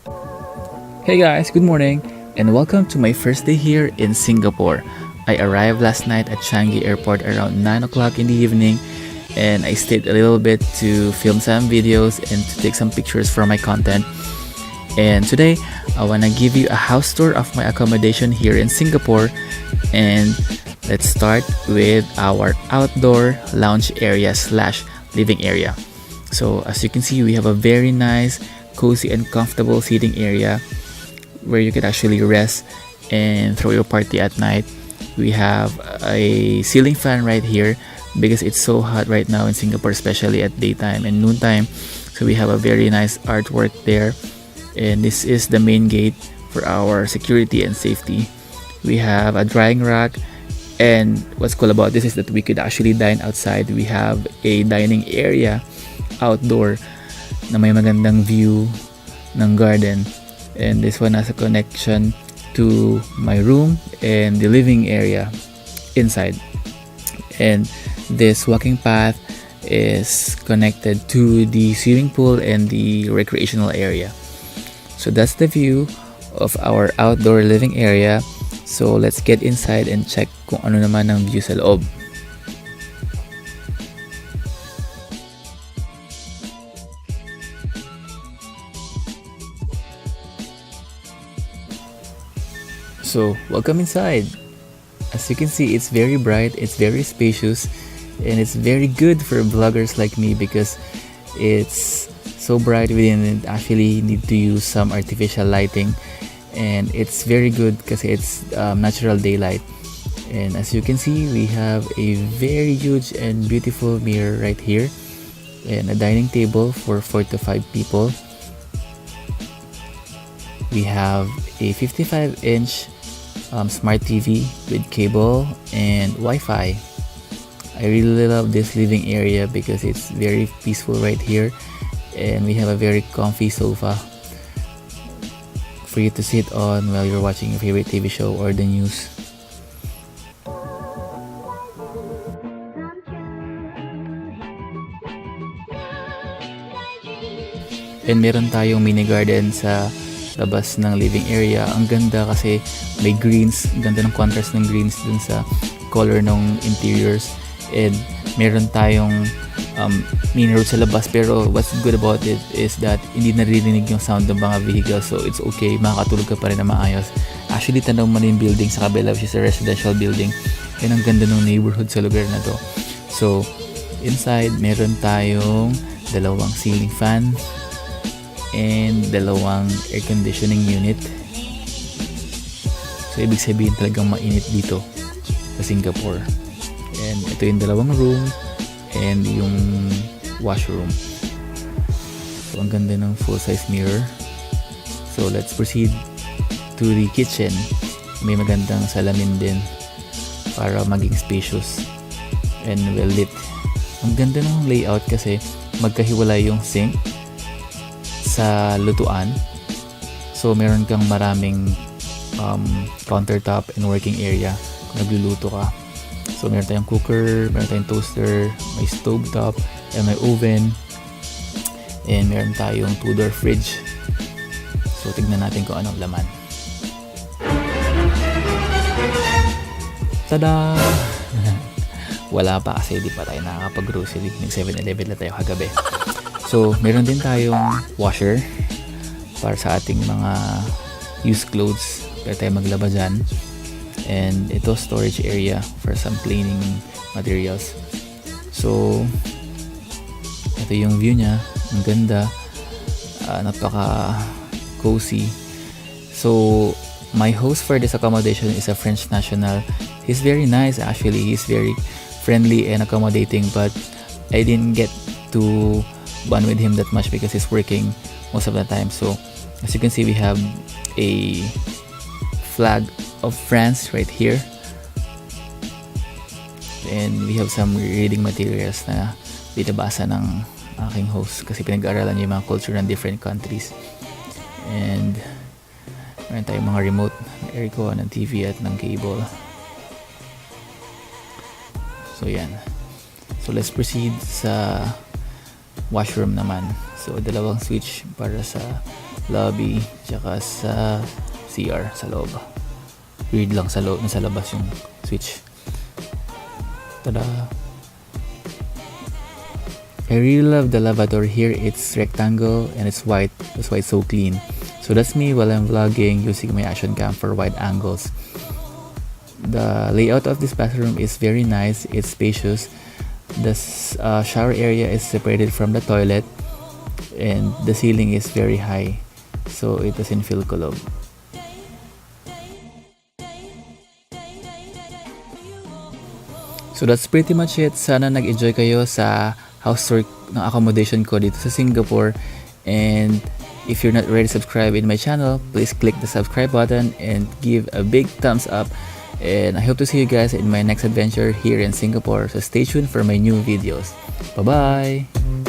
Hey guys, good morning and welcome to my first day here in Singapore. I arrived last night at Changi Airport around 9 o'clock in the evening and I stayed a little bit to film some videos and to take some pictures for my content. And today I want to give you a house tour of my accommodation here in Singapore, and let's start with our outdoor lounge area slash living area. So as you can see, we have a very nice, cozy and comfortable seating area where you can actually rest and throw your party at night. We have a ceiling fan right here because it's so hot right now in Singapore, especially at daytime and noontime. So we have a very nice artwork there, and this is the main gate for our security and safety. We have a drying rack, and what's cool about this is that we could actually dine outside. We have a dining area outdoor na may magandang view ng garden, and this one has a connection to my room and the living area inside, and this walking path is connected to the swimming pool and the recreational area. So that's the view of our outdoor living area. So let's get inside and check kung ano naman ang view sa loob. So welcome inside. As you can see, it's very bright, it's very spacious, and it's very good for vloggers like me because it's so bright. We didn't actually need to use some artificial lighting, and it's very good because it's natural daylight. And as you can see, we have a very huge and beautiful mirror right here, and a dining table for 4 to 5 people. We have a 55-inch smart TV with cable and Wi-Fi. I really love this living area because it's very peaceful right here, and we have a very comfy sofa for you to sit on while you're watching your favorite TV show or the news. And meron tayong mini garden sa labas ng living area. Ang ganda kasi may greens, ang ganda ng contrast ng greens dun sa color ng interiors, and meron tayong mini road sa labas, pero what's good about it is that hindi naririnig yung sound ng mga vehicles, so it's okay, makakatulog ka pa rin na maayos. Actually, tanaw mo na yung building sa kabila, which is a residential building, and ang ganda ng neighborhood sa lugar na to. So inside, meron tayong dalawang ceiling fan and dalawang air conditioning unit. So ibig sabihin talagang mainit dito sa Singapore. And ito yung dalawang room and yung washroom. So ang ganda ng full size mirror. So let's proceed to the kitchen. May magandang salamin din para maging spacious and well lit. Ang ganda ng layout kasi magkahiwalay yung sink sa lutuan. So meron kang maraming countertop and working area kung nagluluto ka. So meron tayong cooker, meron tayong toaster, may stove top, and may oven, and meron tayong 2-door fridge. So tignan natin kung anong laman. Tada! Wala pa kasi di pa tayo nakakapag-grocery. Nag 7-Eleven na tayo kagabi. So meron din tayong washer para sa ating mga used clothes, para tayo maglaba dyan. And ito, storage area for some cleaning materials. So ito yung view niya, ang ganda, napaka cozy. So my host for this accommodation is a French national. He's very nice actually, he's very friendly and accommodating, but I didn't get to bond with him that much because he's working most of the time. So as you can see, we have a flag of France right here, and we have some reading materials na binabasa ng aking host kasi pinag-aaralan niya yung mga culture ng different countries. And meron tayong mga remote ng aircon, ng TV at ng cable. So yan. So let's proceed sa washroom naman. So dalawang switch para sa lobby, tsaka sa CR sa loob. Weird lang sa loob, nasa labas yung switch. Tada! I really love the lavatory here. It's rectangle and it's white. That's why it's so clean. So that's me while I'm vlogging using my action cam for wide angles. The layout of this bathroom is very nice. It's spacious. The shower area is separated from the toilet and the ceiling is very high, so it doesn't feel kulob. So that's pretty much it. Sana nag-enjoy kayo sa house tour ng accommodation ko dito sa Singapore. And if you're not already subscribed in my channel, please click the subscribe button and give a big thumbs up. And I hope to see you guys in my next adventure here in Singapore. So stay tuned for my new videos. Bye-bye!